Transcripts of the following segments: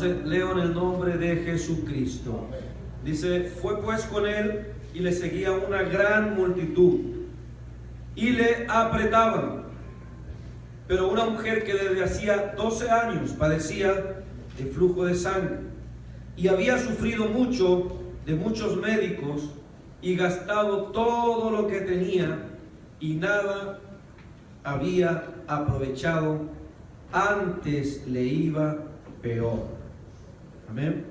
Entonces leo en el nombre de Jesucristo. Dice, fue pues con él y le seguía una gran multitud y le apretaban. Pero una mujer que desde hacía 12 años padecía de flujo de sangre y había sufrido mucho de muchos médicos y gastado todo lo que tenía y nada había aprovechado, antes le iba peor. Amén.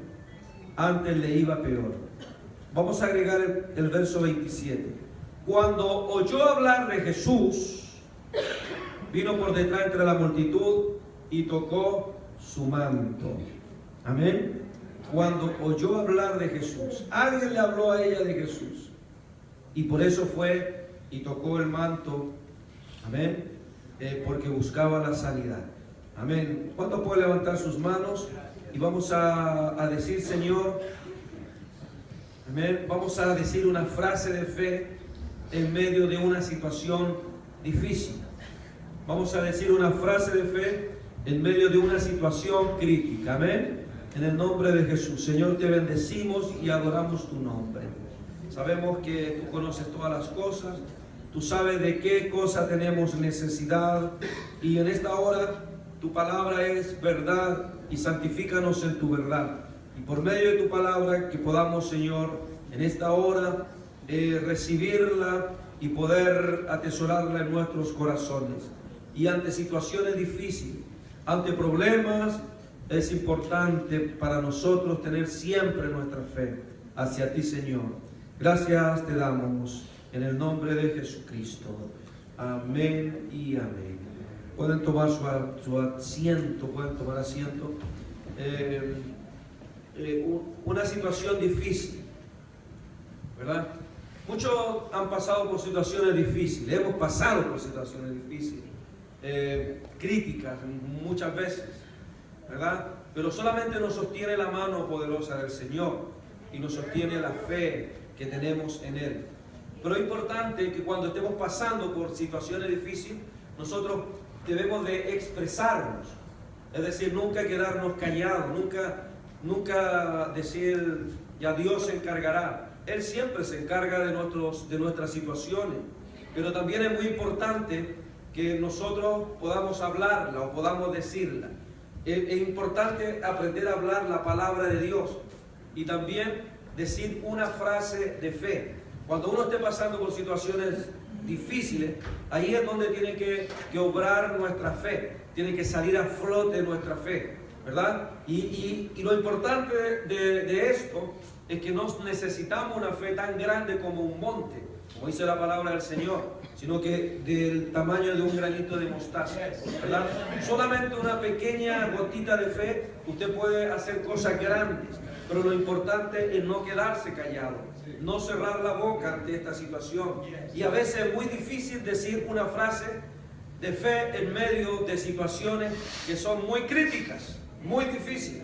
Antes le iba peor. Vamos a agregar el verso 27. Cuando oyó hablar de Jesús, vino por detrás entre la multitud y tocó su manto. Amén. Cuando oyó hablar de Jesús, alguien le habló a ella de Jesús. Y por eso fue y tocó el manto. Amén. Porque buscaba la sanidad. Amén. ¿Cuántos pueden levantar sus manos? Y vamos a decir, Señor, amén. Vamos a decir una frase de fe en medio de una situación difícil. Vamos a decir una frase de fe en medio de una situación crítica. Amén. En el nombre de Jesús. Señor, te bendecimos y adoramos tu nombre. Sabemos que tú conoces todas las cosas. Tú sabes de qué cosa tenemos necesidad. Y en esta hora tu palabra es verdad y santifícanos en tu verdad. Y por medio de tu palabra que podamos, Señor, en esta hora recibirla y poder atesorarla en nuestros corazones. Y ante situaciones difíciles, ante problemas, es importante para nosotros tener siempre nuestra fe hacia ti, Señor. Gracias te damos en el nombre de Jesucristo. Amén y amén. Pueden tomar su asiento, pueden tomar asiento. Una situación difícil, ¿verdad? Muchos han pasado por situaciones difíciles, hemos pasado por situaciones difíciles, críticas muchas veces, ¿verdad? Pero solamente nos sostiene la mano poderosa del Señor y nos sostiene la fe que tenemos en Él. Pero es importante que cuando estemos pasando por situaciones difíciles, nosotros debemos de expresarnos, es decir, nunca quedarnos callados, nunca decir, ya Dios se encargará. Él siempre se encarga de nuestras situaciones, pero también es muy importante que nosotros podamos hablarla o podamos decirla. Es importante aprender a hablar la palabra de Dios y también decir una frase de fe. Cuando uno esté pasando por situaciones difíciles, ahí es donde tiene que obrar nuestra fe, tiene que salir a flote nuestra fe, ¿verdad? Y lo importante de esto es que no necesitamos una fe tan grande como un monte, como dice la palabra del Señor, sino que del tamaño de un granito de mostaza, ¿verdad? Solamente una pequeña gotita de fe, usted puede hacer cosas grandes, pero lo importante es no quedarse callado, no cerrar la boca ante esta situación. Y a veces es muy difícil decir una frase de fe en medio de situaciones que son muy críticas, muy difíciles.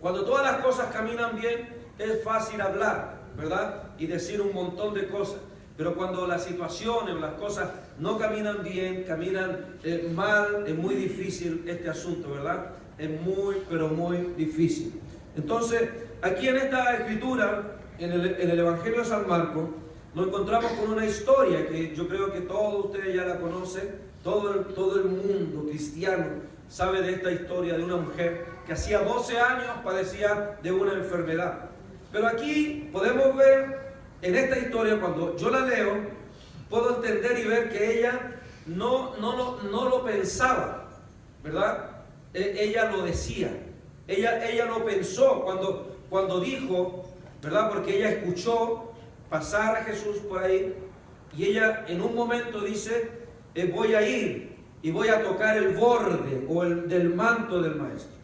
Cuando todas las cosas caminan bien, es fácil hablar, ¿verdad? Y decir un montón de cosas. Pero cuando las situaciones o las cosas no caminan bien, caminan mal, es muy difícil este asunto, ¿verdad? Es muy, pero muy difícil. Entonces, aquí en esta escritura, en el Evangelio de San Marcos, nos encontramos con una historia que yo creo que todos ustedes ya la conocen, todo el mundo cristiano sabe de esta historia de una mujer que hacía 12 años padecía de una enfermedad. Pero aquí podemos ver en esta historia, cuando yo la leo, puedo entender y ver que ella no lo pensaba, ¿verdad? Ella lo decía, ella lo pensó cuando dijo, ¿verdad? Porque ella escuchó pasar a Jesús por ahí y ella en un momento dice, voy a ir y voy a tocar el borde o del manto del maestro,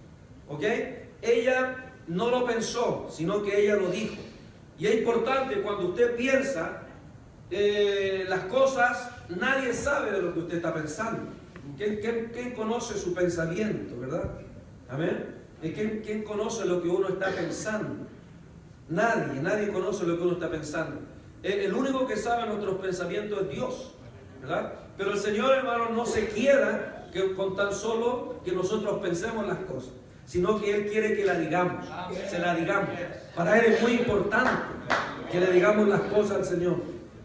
¿ok? Ella no lo pensó, sino que ella lo dijo. Y es importante cuando usted piensa las cosas, nadie sabe de lo que usted está pensando. ¿Quién conoce su pensamiento, verdad? Amén. ¿Quién conoce lo que uno está pensando? Nadie conoce lo que uno está pensando. El único que sabe nuestros pensamientos es Dios, ¿verdad? Pero el Señor, hermano, no se quiera con tan solo que nosotros pensemos las cosas. sino que Él quiere que la digamos, se la digamos. Para Él es muy importante que le digamos las cosas al Señor.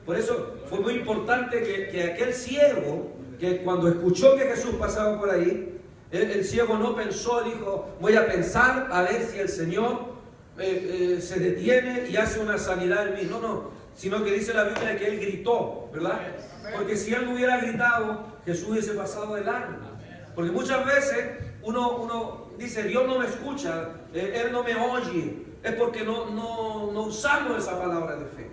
Por eso fue muy importante que aquel ciego, que cuando escuchó que Jesús pasaba por ahí, el ciego no pensó, dijo, voy a pensar a ver si el Señor se detiene y hace una sanidad en mí. No, sino que dice la Biblia que Él gritó, ¿verdad? Porque si Él no hubiera gritado, Jesús hubiese pasado de largo. Porque muchas veces uno dice, Dios no me escucha, Él no me oye. Es porque no usamos esa palabra de fe.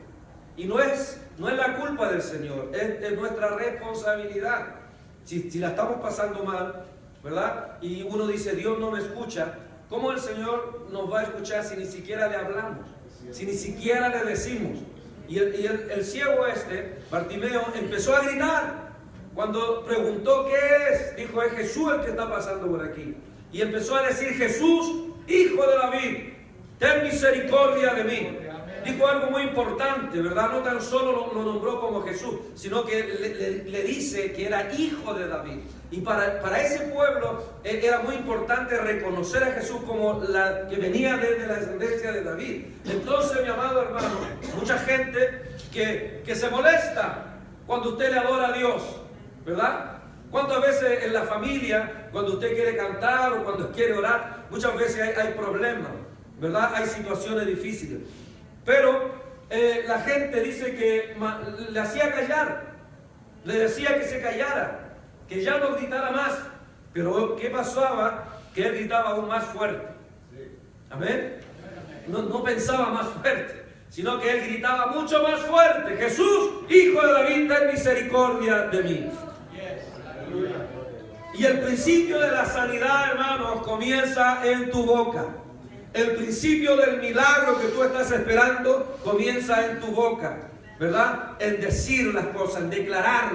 Y no es la culpa del Señor, es nuestra responsabilidad. Si la estamos pasando mal, ¿verdad? Y uno dice, Dios no me escucha, ¿cómo el Señor nos va a escuchar si ni siquiera le hablamos? Si ni siquiera le decimos. Y el ciego Bartimeo, empezó a gritar. Cuando preguntó qué es, dijo, es Jesús el que está pasando por aquí. Y empezó a decir, Jesús, hijo de David, ten misericordia de mí. Dijo algo muy importante, ¿verdad? No tan solo lo nombró como Jesús, sino que le dice que era hijo de David. Y para ese pueblo era muy importante reconocer a Jesús como la que venía desde la descendencia de David. Entonces, mi amado hermano, mucha gente que se molesta cuando usted le adora a Dios, ¿verdad? ¿Cuántas veces en la familia, cuando usted quiere cantar o cuando quiere orar, muchas veces hay problemas, ¿verdad? Hay situaciones difíciles. Pero la gente dice que le hacía callar, le decía que se callara, que ya no gritara más. Pero ¿qué pasaba? Que él gritaba aún más fuerte. Amén. No pensaba más fuerte, sino que él gritaba mucho más fuerte. Jesús, hijo de David, ten misericordia de mí. Y el principio de la sanidad, hermanos, comienza en tu boca. El principio del milagro que tú estás esperando comienza en tu boca, ¿verdad? En decir las cosas, en declarar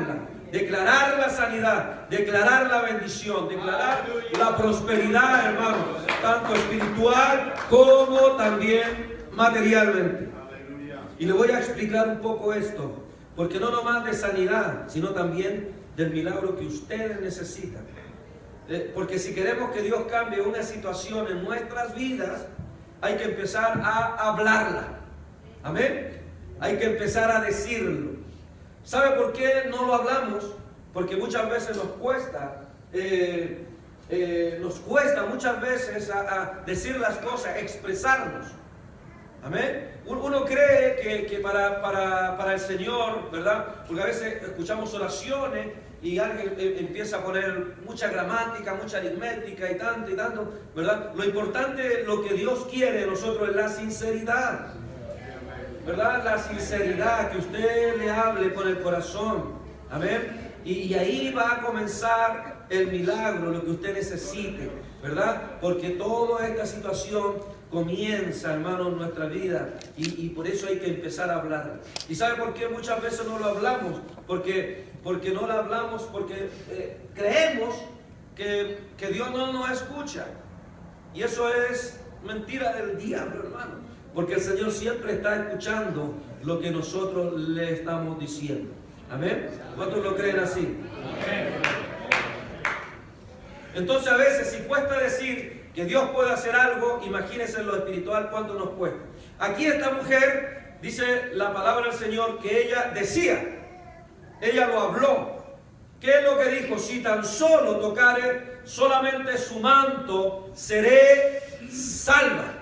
la sanidad, declarar la bendición, declarar la prosperidad, hermanos, tanto espiritual como también materialmente. Y le voy a explicar un poco esto, porque no nomás de sanidad, sino también del milagro que ustedes necesitan. Porque si queremos que Dios cambie una situación en nuestras vidas, hay que empezar a hablarla. Amén. Hay que empezar a decirlo. ¿Sabe por qué no lo hablamos? Porque muchas veces nos cuesta muchas veces a decir las cosas, expresarnos. Amén. Uno cree que para el Señor, ¿verdad? Porque a veces escuchamos oraciones y alguien empieza a poner mucha gramática, mucha aritmética y tanto, ¿verdad? Lo importante, lo que Dios quiere de nosotros es la sinceridad, ¿verdad? La sinceridad, que usted le hable con el corazón, amén. Y ahí va a comenzar el milagro, lo que usted necesite, ¿verdad? Porque toda esta situación comienza, hermano, en nuestra vida y por eso hay que empezar a hablar. ¿Y sabe por qué muchas veces no lo hablamos? Porque no lo hablamos, porque creemos que Dios no nos escucha. Y eso es mentira del diablo, hermano. Porque el Señor siempre está escuchando lo que nosotros le estamos diciendo. Amén. ¿Cuántos lo creen así? Amén. Entonces a veces si cuesta decir que Dios puede hacer algo, imagínense en lo espiritual cuánto nos cuesta. Aquí esta mujer, dice la palabra del Señor, que ella decía, ella lo habló. ¿Qué es lo que dijo? Si tan solo tocare solamente su manto, seré salva.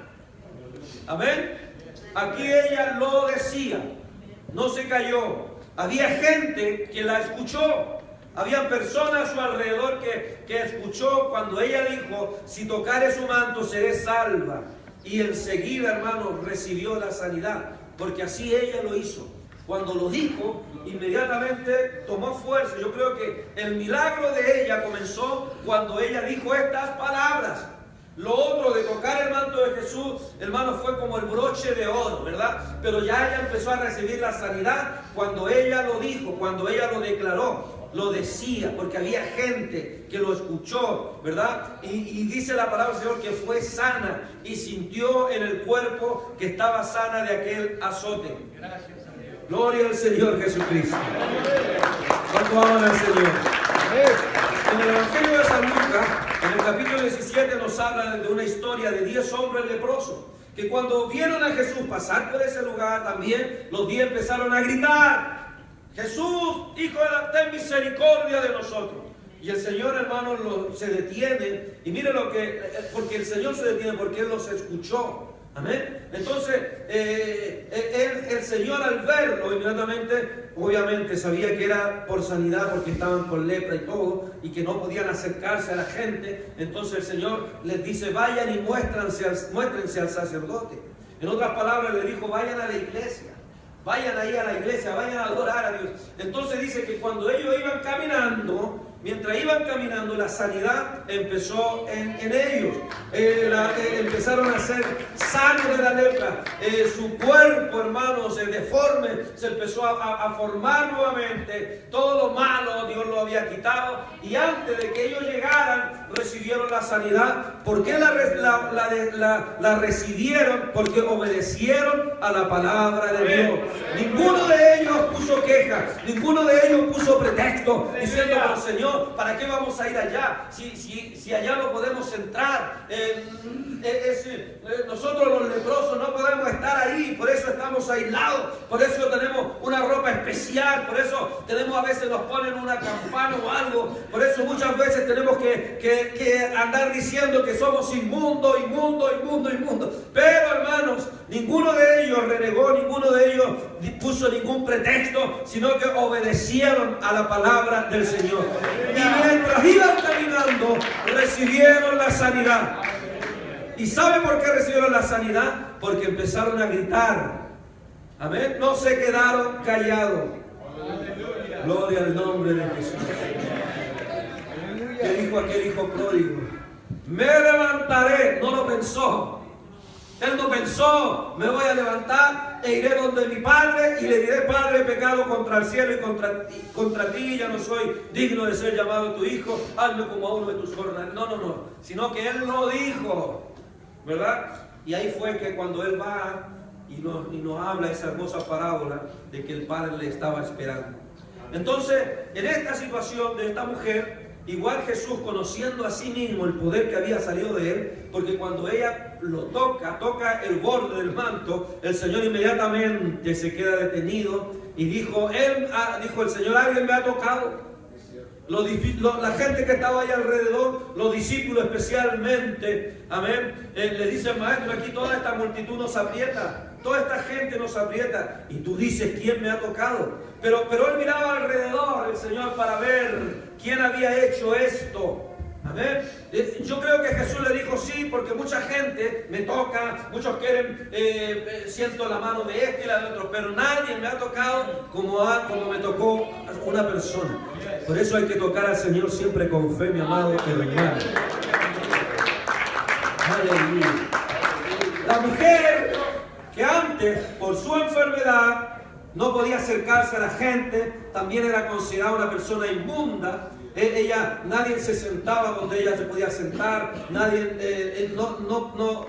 Amén. Aquí ella lo decía, no se cayó. Había gente que la escuchó. Había personas a su alrededor que escuchó cuando ella dijo, si tocare su manto seré salva. Y enseguida, hermanos, recibió la sanidad, porque así ella lo hizo. Cuando lo dijo, inmediatamente tomó fuerza. Yo creo que el milagro de ella comenzó cuando ella dijo estas palabras. Lo otro de tocar el manto de Jesús, hermano, fue como el broche de oro, ¿verdad? Pero ya ella empezó a recibir la sanidad cuando ella lo dijo, cuando ella lo declaró. Lo decía, porque había gente que lo escuchó, ¿verdad? Y dice la palabra del Señor que fue sana y sintió en el cuerpo que estaba sana de aquel azote. Gracias a Dios. Gloria al Señor Jesucristo. ¿Cuánto aman al Señor? En el Evangelio de San Lucas, en el capítulo 17, nos habla de una historia de 10 hombres leprosos, que cuando vieron a Jesús pasar por ese lugar, también los 10 empezaron a gritar: Jesús, Hijo de Dios, ten misericordia de nosotros. Y el Señor, hermanos, se detiene, y mire porque el Señor se detiene porque Él los escuchó. Amén. Entonces, el Señor, al verlo inmediatamente, obviamente sabía que era por sanidad, porque estaban con lepra y todo, y que no podían acercarse a la gente. Entonces el Señor les dice: vayan y muéstrense al sacerdote. En otras palabras, le dijo: vayan a la iglesia. Vayan ahí a la iglesia, vayan a adorar a Dios. Entonces dice que cuando ellos iban caminando, mientras iban caminando, la sanidad empezó en ellos. Empezaron a ser sanos de la lepra. Su cuerpo, hermanos, deforme, se empezó a formar nuevamente. Todo lo malo Dios lo había quitado. Y antes de que ellos llegaran, recibieron la sanidad. ¿Por qué la recibieron? Porque obedecieron a la palabra de Dios. Ninguno de ellos puso queja, ninguno de ellos puso pretexto, diciendo: pero Señor, ¿para qué vamos a ir allá? Si allá no podemos entrar. Nosotros los leprosos no podemos estar ahí, por eso estamos aislados, por eso tenemos una ropa especial, por eso tenemos, a veces nos ponen una campana o algo, por eso muchas veces tenemos que andar diciendo que somos inmundos. Pero, hermanos, ninguno de ellos renegó, ninguno de ellos puso ningún pretexto, sino que obedecieron a la palabra del Señor. Y mientras iban caminando, recibieron la sanidad. ¿Y sabe por qué recibieron la sanidad? Porque empezaron a gritar. Amén. No se quedaron callados. Gloria al nombre de Jesús. ¿Qué dijo aquel hijo pródigo? Me levantaré. No lo pensó. Él no pensó: me voy a levantar e iré donde mi padre y le diré: Padre, he pecado contra el cielo y contra ti, ya no soy digno de ser llamado tu hijo, hazme como a uno de tus jornales. No, sino que él lo dijo, ¿verdad? Y ahí fue que cuando él va y nos habla esa hermosa parábola de que el padre le estaba esperando. Entonces, en esta situación de esta mujer, igual Jesús, conociendo a sí mismo el poder que había salido de él, porque cuando ella lo toca el borde del manto, el Señor inmediatamente se queda detenido y dijo el Señor: alguien me ha tocado. La gente que estaba ahí alrededor, los discípulos especialmente, amén, le dicen: maestro, aquí toda esta multitud nos aprieta, toda esta gente nos aprieta, y tú dices: ¿quién me ha tocado? Pero él miraba alrededor, el Señor, para ver quién había hecho esto. Amén. Yo creo que Jesús le dijo: sí, porque mucha gente me toca, muchos quieren, siento la mano de este y la de otro, pero nadie me ha tocado como me tocó una persona. Por eso hay que tocar al Señor siempre con fe, mi amado hermano. Aleluya. La mujer que antes, por su enfermedad, no podía acercarse a la gente, también era considerada una persona inmunda. Nadie se sentaba donde ella se podía sentar,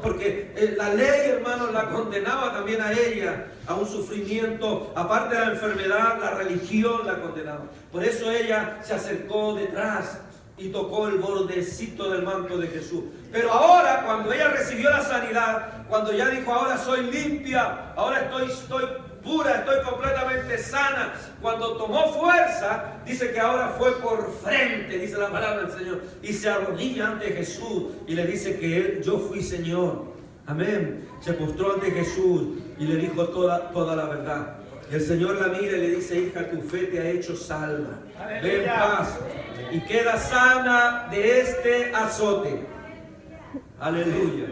porque la ley, hermanos, la condenaba también a ella a un sufrimiento. Aparte de la enfermedad, la religión la condenaba. Por eso ella se acercó detrás y tocó el bordecito del manto de Jesús. Pero ahora, cuando ella recibió la sanidad, cuando ya dijo: ahora soy limpia, ahora estoy pura, estoy completamente sana, cuando tomó fuerza, dice que ahora fue por frente, dice la palabra del Señor, y se arrodilla ante Jesús y le dice que yo fui Señor. Amén. Se postró ante Jesús y le dijo toda la verdad. Y el Señor la mira y le dice: hija, tu fe te ha hecho salva. Ve en paz y queda sana de este azote. Aleluya.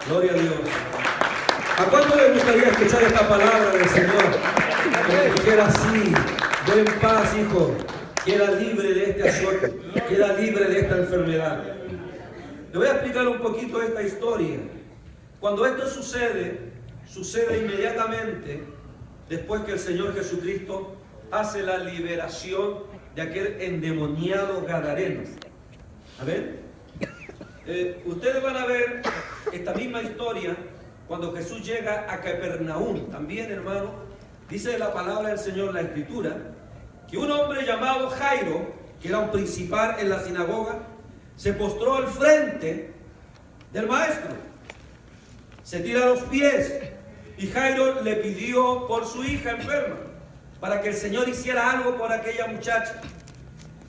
Gloria a Dios. ¿A cuánto le gustaría escuchar esta palabra del Señor? Que queda así: ve en paz, hijo. Queda libre de este azote. Queda libre de esta enfermedad. Le voy a explicar un poquito esta historia. Cuando esto sucede inmediatamente después que el Señor Jesucristo hace la liberación de aquel endemoniado gadareno. A ver, ustedes van a ver esta misma historia cuando Jesús llega a Capernaum. También, hermano, dice la palabra del Señor, la Escritura, que un hombre llamado Jairo que era un principal en la sinagoga, se postró al frente del maestro, se tira a los pies, y Jairo le pidió por su hija enferma, para que el Señor hiciera algo por aquella muchacha.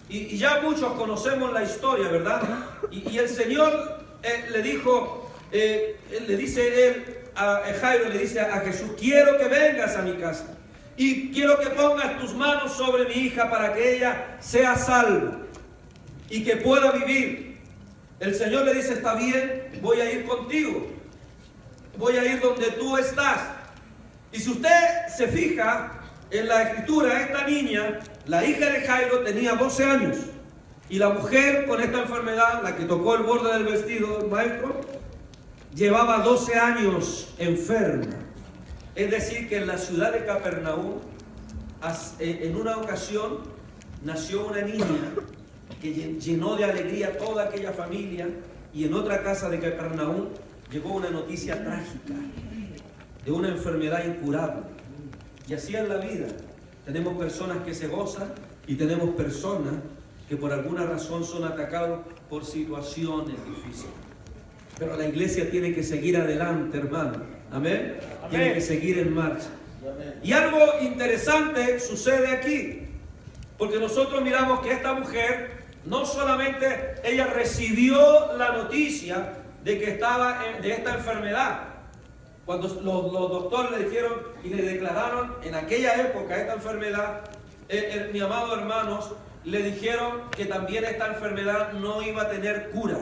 Y ya muchos conocemos la historia, ¿verdad? Y el Señor le dijo, le dice a Jairo, le dice a Jesús: quiero que vengas a mi casa y quiero que pongas tus manos sobre mi hija para que ella sea salva y que pueda vivir. El Señor le dice: está bien, voy a ir contigo, voy a ir donde tú estás. Y si usted se fija en la escritura, esta niña, la hija de Jairo, tenía 12 años. Y la mujer con esta enfermedad, la que tocó el borde del vestido del maestro, llevaba 12 años enferma. Es decir, que en la ciudad de Capernaum, en una ocasión, nació una niña que llenó de alegría a toda aquella familia. Y en otra casa de Capernaum llegó una noticia trágica de una enfermedad incurable. Y así es la vida. Tenemos personas que se gozan y tenemos personas que por alguna razón son atacados por situaciones difíciles. Pero la iglesia tiene que seguir adelante, hermano. Amén. Tiene que seguir en marcha. Y algo interesante sucede aquí. Porque nosotros miramos que esta mujer, no solamente ella recibió la noticia de que estaba de esta enfermedad. Cuando los doctores le dijeron y le declararon en aquella época esta enfermedad, mi amado hermanos, le dijeron que también esta enfermedad no iba a tener cura,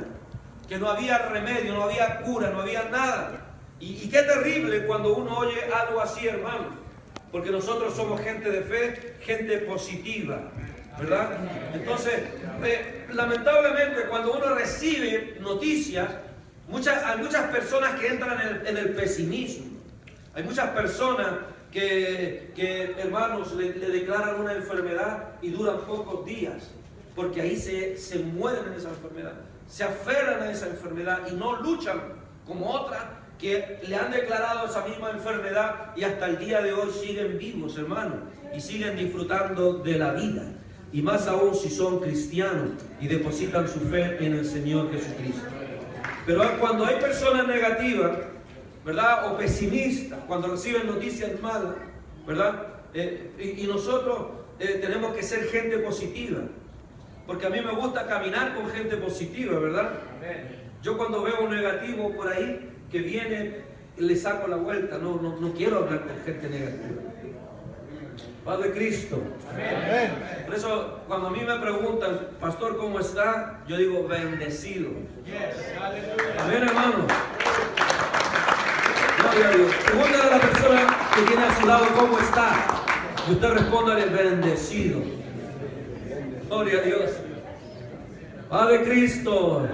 que no había remedio, no había cura, no había nada. Y qué terrible cuando uno oye algo así, hermano, porque nosotros somos gente de fe, gente positiva, ¿verdad? Entonces, lamentablemente, cuando uno recibe noticias, hay muchas personas que entran en el pesimismo. Hay muchas personas que hermanos, le declaran una enfermedad y duran pocos días, porque ahí se mueren en esa enfermedad, se aferran a esa enfermedad y no luchan como otras que le han declarado esa misma enfermedad y hasta el día de hoy siguen vivos, hermanos, y siguen disfrutando de la vida. Y más aún si son cristianos y depositan su fe en el Señor Jesucristo. Pero cuando hay personas negativas, ¿verdad? O pesimistas, cuando reciben noticias malas, ¿verdad? Y nosotros tenemos que ser gente positiva. Porque a mí me gusta caminar con gente positiva, ¿verdad? Yo cuando veo un negativo por ahí que viene, le saco la vuelta. No quiero hablar con gente negativa. Padre Cristo. Amén. Por eso, cuando a mí me preguntan, pastor, ¿cómo está? Yo digo, bendecido. Amén, hermano. Gloria a Dios. Pregúntale a la persona que tiene a su lado, ¿cómo está? Y usted respóndale, bendecido. Gloria a Dios. Padre Cristo.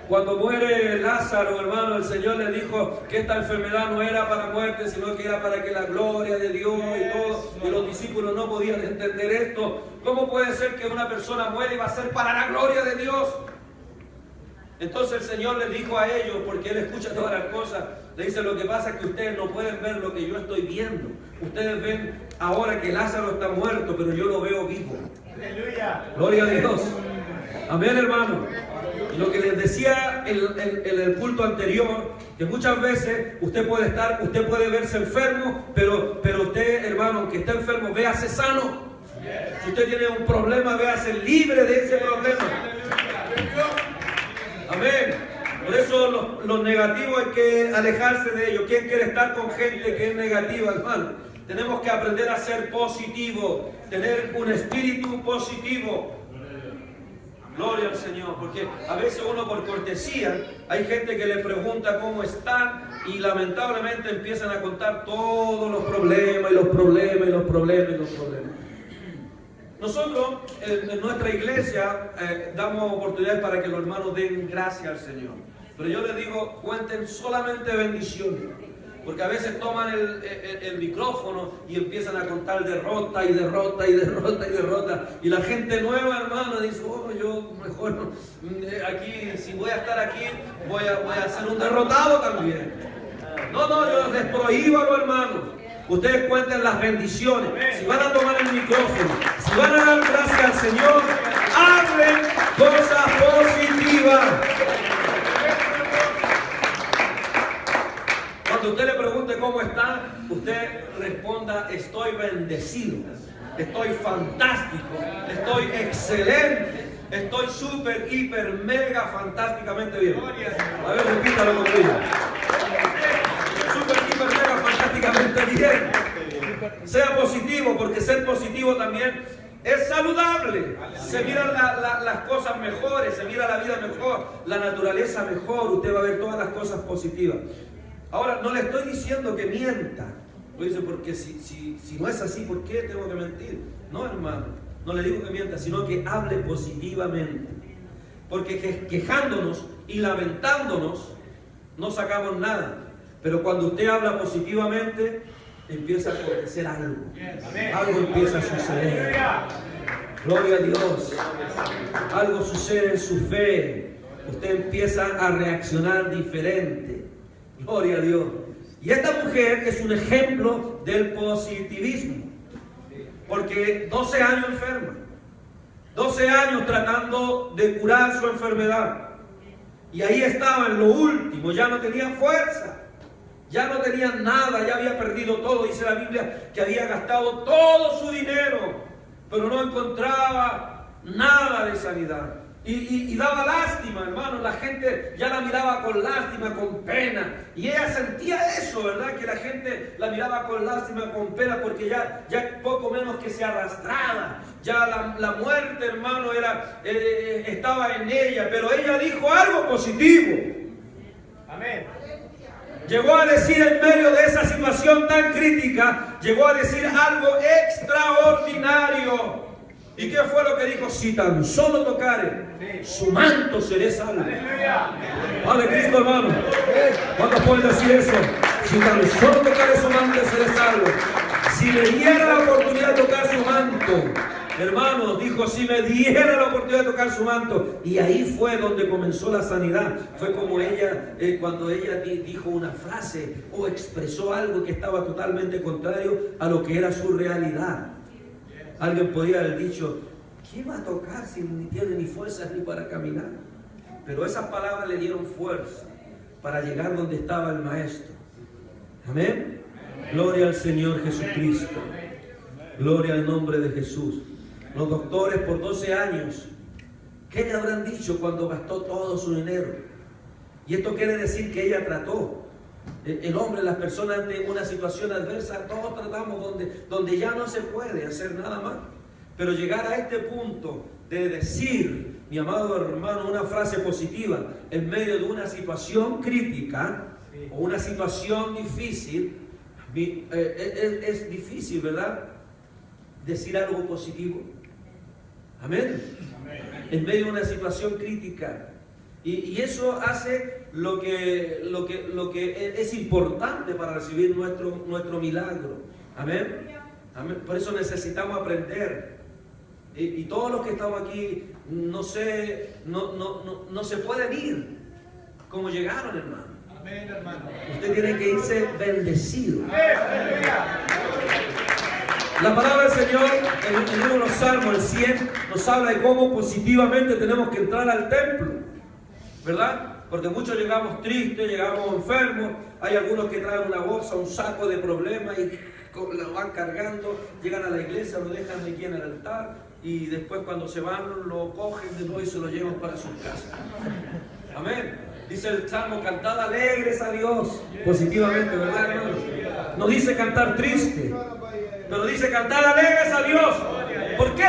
Cuando muere Lázaro, hermano, el Señor le dijo que esta enfermedad no era para muerte, sino que era para que la gloria de Dios y todo. Y los discípulos no podían entender esto. ¿Cómo puede ser que una persona muera y va a ser para la gloria de Dios? Entonces el Señor les dijo a ellos, porque Él escucha todas las cosas, le dice: lo que pasa es que ustedes no pueden ver lo que yo estoy viendo. Ustedes ven ahora que Lázaro está muerto, pero yo lo veo vivo. Aleluya. Gloria a Dios. Amén, hermano. Y lo que les decía en el culto anterior, que muchas veces usted puede verse enfermo, pero usted, hermano, aunque está enfermo, véase sano. Si usted tiene un problema, véase libre de ese problema. Amén. Por eso los negativos hay que alejarse de ellos. ¿Quién quiere estar con gente que es negativa, hermano? Tenemos que aprender a ser positivos, tener un espíritu positivo. Gloria al Señor, porque a veces uno por cortesía, hay gente que le pregunta cómo están y lamentablemente empiezan a contar todos los problemas y los problemas y los problemas y los problemas. Nosotros en nuestra iglesia damos oportunidades para que los hermanos den gracias al Señor. Pero yo les digo, cuenten solamente bendiciones. Porque a veces toman el micrófono y empiezan a contar derrota y derrota y derrota y derrota. Y la gente nueva, hermano, dice: oh, yo mejor aquí, si voy a estar aquí, voy a ser un derrotado también. No, yo les prohíbo a los hermanos. Ustedes cuenten las bendiciones. Si van a tomar el micrófono, Si van a dar gracias al Señor, hablen cosas positivas. Cuando usted le pregunte cómo está, usted responda: estoy bendecido, estoy fantástico, estoy excelente, estoy súper, hiper, mega, fantásticamente bien. A ver, repítalo conmigo. Súper, hiper, mega, fantásticamente bien. Sea positivo, porque ser positivo también es saludable. Se miran las cosas mejores, se mira la vida mejor, la naturaleza mejor. Usted va a ver todas las cosas positivas. Ahora, no le estoy diciendo que mienta. Lo dice porque si no es así, ¿por qué tengo que mentir? No, hermano, no le digo que mienta, sino que hable positivamente. Porque quejándonos y lamentándonos no sacamos nada. Pero cuando usted habla positivamente, empieza a acontecer algo. Algo empieza a suceder. Gloria a Dios. Algo sucede en su fe. Usted empieza a reaccionar diferente. Gloria a Dios. Y esta mujer es un ejemplo del positivismo. Porque 12 años enferma. 12 años tratando de curar su enfermedad. Y ahí estaba en lo último. Ya no tenía fuerza. Ya no tenía nada. Ya había perdido todo. Dice la Biblia que había gastado todo su dinero. Pero no encontraba nada de sanidad. Y daba lástima, hermano. La gente ya la miraba con lástima, con pena. Y ella sentía eso, ¿verdad? Que la gente la miraba con lástima, con pena, porque ya poco menos que se arrastraba. Ya la muerte, hermano, estaba en ella. Pero ella dijo algo positivo. Amén. Llegó a decir en medio de esa situación tan crítica, llegó a decir algo extraordinario. ¿Y qué fue lo que dijo? Si tan solo tocare su manto, seré salvo. Padre Cristo, hermano. ¿Cuántos pueden decir eso? Si tan solo tocare su manto, seré salvo. Si me diera la oportunidad de tocar su manto, hermanos, dijo: si me diera la oportunidad de tocar su manto. Y ahí fue donde comenzó la sanidad. Fue como ella, cuando ella dijo una frase o expresó algo que estaba totalmente contrario a lo que era su realidad. Alguien podría haber dicho: ¿quién va a tocar si ni tiene ni fuerzas ni para caminar? Pero esas palabras le dieron fuerza para llegar donde estaba el Maestro. Amén. Gloria al Señor Jesucristo. Gloria al nombre de Jesús. Los doctores por 12 años, ¿qué le habrán dicho cuando gastó todo su dinero? Y esto quiere decir que ella trató. El hombre, las personas ante una situación adversa, todos tratamos donde ya no se puede hacer nada más. Pero llegar a este punto de decir, mi amado hermano, una frase positiva en medio de una situación crítica o una situación difícil, es difícil, ¿verdad? Decir algo positivo. Amén. En medio de una situación crítica. Y eso hace lo que es importante para recibir nuestro milagro. Amén. Amén. Por eso necesitamos aprender. Y todos los que estamos aquí no se pueden ir como llegaron, hermano. Amén, hermano. Usted tiene que irse bendecido. La palabra del Señor en el libro de los Salmos, el 100, nos habla de cómo positivamente tenemos que entrar al templo, ¿verdad? Porque muchos llegamos tristes, llegamos enfermos. Hay algunos que traen una bolsa, un saco de problemas y lo van cargando, llegan a la iglesia, lo dejan aquí en el altar y después cuando se van lo cogen de nuevo y se lo llevan para sus casas. Amén. Dice el Salmo: cantad alegres a Dios. Positivamente, ¿verdad, hermano? No dice cantar triste, pero dice cantar alegres a Dios. ¿Por qué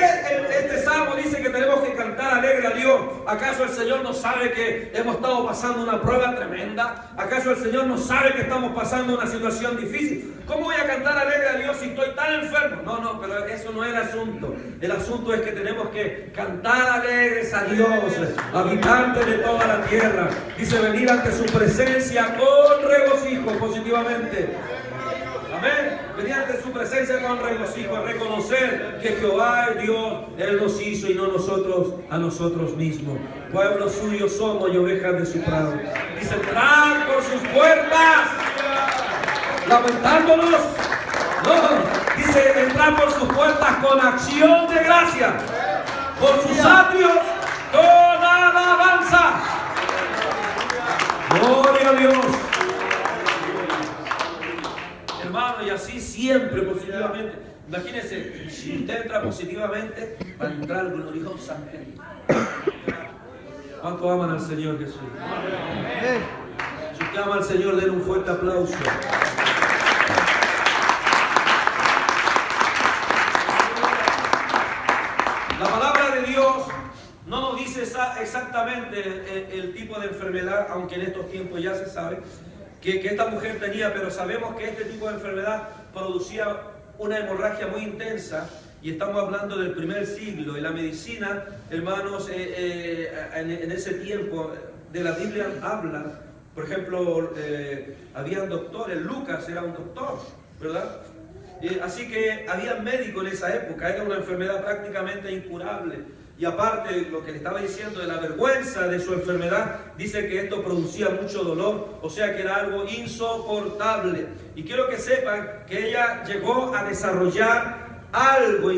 este Salmo dice que tenemos que cantar alegre a Dios? ¿Acaso el Señor no sabe que hemos estado pasando una prueba tremenda? ¿Acaso el Señor no sabe que estamos pasando una situación difícil? ¿Cómo voy a cantar alegre a Dios si estoy tan enfermo? No, pero eso no es el asunto. El asunto es que tenemos que cantar alegres a Dios, habitante de toda la tierra. Dice: venir ante su presencia con regocijo, positivamente. Amén. Venir ante su presencia con regocijo, a reconocer que Jehová es Dios, Él nos hizo y no nosotros a nosotros mismos. Pueblo suyo somos y ovejas de su prado. Dice: entrad por sus puertas, lamentándonos. No, dice: dice entrar por sus puertas con acción de gracia, por sus atrios con alabanza. Gloria a Dios. Hermano, y así siempre positivamente. Imagínense, si usted entra positivamente, va a entrar gloriosamente. ¿Cuánto aman al Señor Jesús? Si usted ama al Señor, denle un fuerte aplauso. La palabra de Dios no nos dice exactamente el tipo de enfermedad, aunque en estos tiempos ya se sabe que esta mujer tenía, pero sabemos que este tipo de enfermedad producía una hemorragia muy intensa, y estamos hablando del primer siglo, y la medicina, hermanos, en ese tiempo de la Biblia habla, por ejemplo, habían doctores, Lucas era un doctor, ¿verdad? Así que había médicos en esa época, era una enfermedad prácticamente incurable. Y aparte, lo que le estaba diciendo de la vergüenza de su enfermedad, dice que esto producía mucho dolor, o sea que era algo insoportable. Y quiero que sepan que ella llegó a desarrollar algo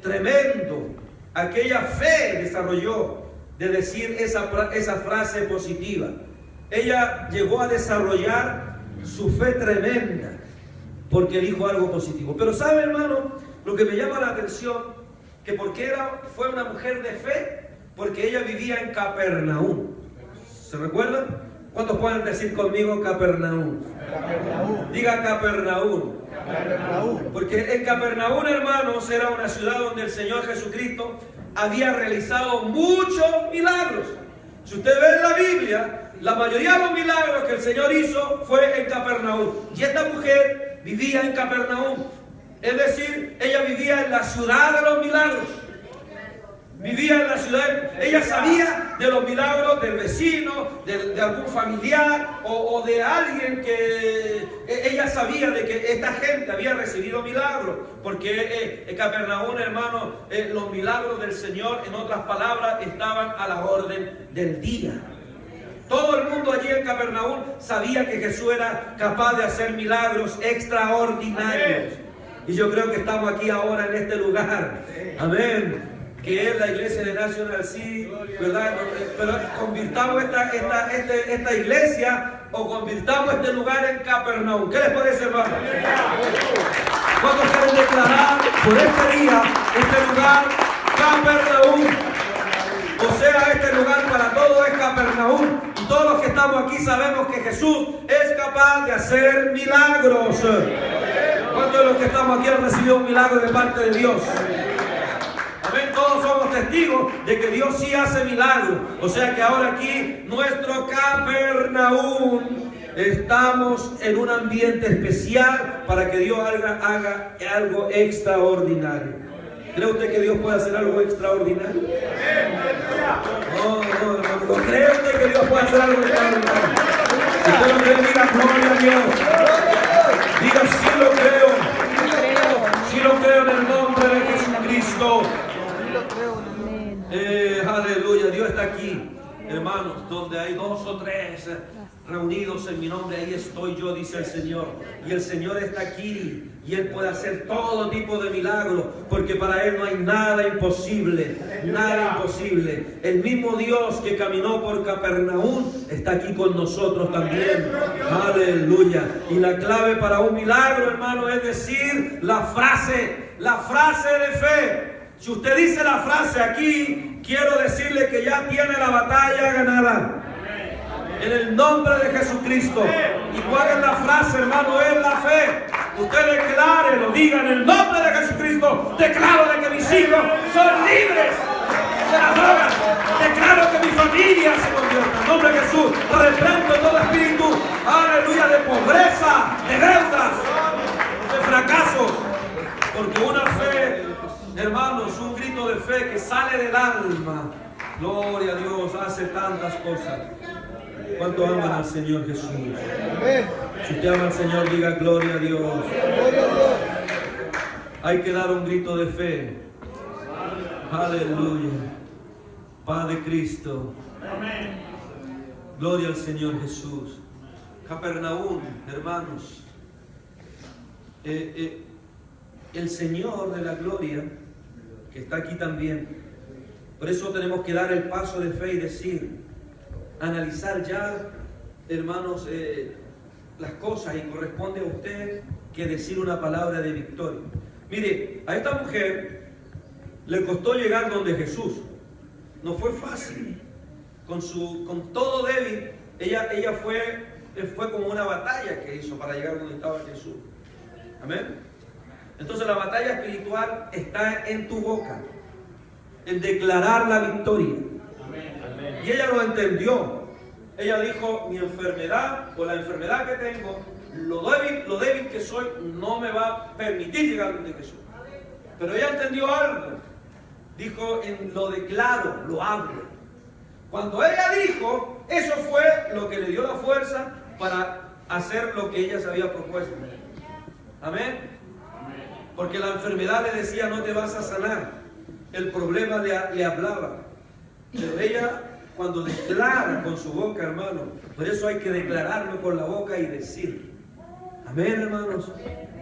tremendo. Aquella fe desarrolló de decir esa frase positiva. Ella llegó a desarrollar su fe tremenda porque dijo algo positivo. Pero ¿sabe, hermano? Lo que me llama la atención, que porque fue una mujer de fe, porque ella vivía en Capernaum. ¿Se recuerdan? ¿Cuántos pueden decir conmigo Capernaum? Diga Capernaum. Porque en Capernaum, hermanos, era una ciudad donde el Señor Jesucristo había realizado muchos milagros. Si usted ve en la Biblia, la mayoría de los milagros que el Señor hizo fue en Capernaum. Y esta mujer vivía en Capernaum. Es decir, ella vivía en la ciudad de los milagros. Vivía en la ciudad, ella sabía de los milagros del vecino, de algún familiar o de alguien que ella sabía de que esta gente había recibido milagros, porque en Capernaum, hermano, los milagros del Señor, en otras palabras, estaban a la orden del día. Todo el mundo allí en Capernaum sabía que Jesús era capaz de hacer milagros extraordinarios. Y yo creo que estamos aquí ahora en este lugar. Amén. Que es la iglesia de National City, ¿verdad? Pero convirtamos esta iglesia o convirtamos este lugar en Capernaum. ¿Qué les parece, hermano? ¿Cuántos quieren declarar por este día este lugar Capernaum? O sea, este lugar para todos es Capernaum. Y todos los que estamos aquí sabemos que Jesús es capaz de hacer milagros. ¿Cuántos de los que estamos aquí han recibido un milagro de parte de Dios? Amén, todos somos testigos de que Dios sí hace milagros. O sea que ahora aquí, nuestro Capernaum, estamos en un ambiente especial para que Dios haga algo extraordinario. ¿Cree usted que Dios puede hacer algo extraordinario? No, hermano. ¿Cree usted que Dios puede hacer algo extraordinario? Si usted lo cree, diga gloria a Dios. Diga sí lo creo. Sí lo creo en el nombre de Jesucristo. Aleluya, Dios está aquí, hermanos, donde hay dos o tres reunidos en mi nombre, ahí estoy yo, dice el Señor. Y el Señor está aquí y Él puede hacer todo tipo de milagros, porque para Él no hay nada imposible, nada imposible. El mismo Dios que caminó por Capernaum está aquí con nosotros también. Aleluya. Y la clave para un milagro, hermano, es decir la frase de fe. Si usted dice la frase aquí, quiero decirle que ya tiene la batalla ganada. En el nombre de Jesucristo. ¿Y cuál es la frase, hermano? Es la fe. Usted declare, lo diga en el nombre de Jesucristo. Declaro de que mis hijos son libres de las drogas. Declaro que mi familia se convierta. En nombre de Jesús, reprendo todo espíritu, aleluya, de pobreza, de deudas, de fracasos. Porque una fe, hermanos, un grito de fe que sale del alma, gloria a Dios, hace tantas cosas. ¿Cuánto aman al Señor Jesús? Si usted ama al Señor, diga gloria a Dios. Hay que dar un grito de fe. Aleluya. Padre Cristo. Gloria al Señor Jesús. Capernaum, hermanos. el Señor de la gloria, que está aquí también. Por eso tenemos que dar el paso de fe y decir, analizar ya, hermanos, las cosas, y corresponde a usted que decir una palabra de victoria. Mire, a esta mujer le costó llegar donde Jesús. No fue fácil. Con todo débil, ella fue como una batalla que hizo para llegar donde estaba Jesús. Amén. Entonces la batalla espiritual está en tu boca, en declarar la victoria. Amén. Y ella lo entendió. Ella dijo, mi enfermedad o la enfermedad que tengo, lo débil que soy, no me va a permitir llegar donde Jesús. Pero ella entendió algo. Dijo, lo declaro, lo hablo. Cuando ella dijo, eso fue lo que le dio la fuerza para hacer lo que ella se había propuesto. Amén. Porque la enfermedad le decía, no te vas a sanar. El problema le hablaba. Pero ella, cuando declara con su boca, hermano, por eso hay que declararlo con la boca y decir. Amén, hermanos.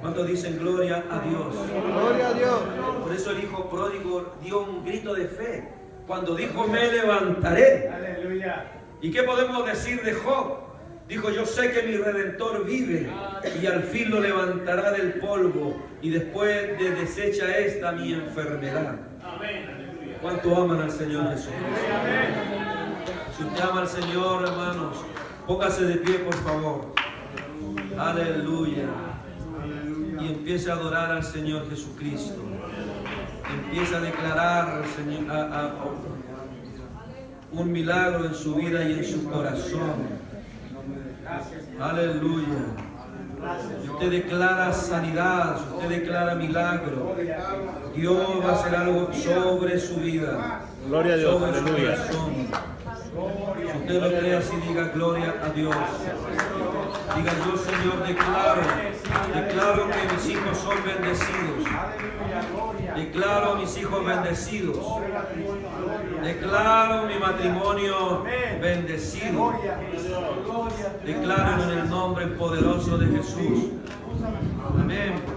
¿Cuántos dicen gloria a Dios? Gloria a Dios. Por eso el hijo pródigo dio un grito de fe. Cuando dijo, me levantaré. Aleluya. ¿Y qué podemos decir de Job? Dijo, yo sé que mi Redentor vive y al fin lo levantará del polvo y después de deshecha esta mi enfermedad. ¿Cuánto aman al Señor Jesús? Si usted ama al Señor, hermanos, póngase de pie, por favor. Aleluya. Y empiece a adorar al Señor Jesucristo. Empieza a declarar al Señor un milagro en su vida y en su corazón. Aleluya. Si usted declara sanidad, si usted declara milagro, Dios va a hacer algo sobre su vida. Gloria a Dios. Sobre su Aleluya. corazón. Si usted lo cree así, diga gloria a Dios. Diga, yo, Señor, declaro que mis hijos son bendecidos. Declaro a mis hijos bendecidos. Declaro mi matrimonio bendecido. Declaro en el nombre poderoso de Jesús. Amén.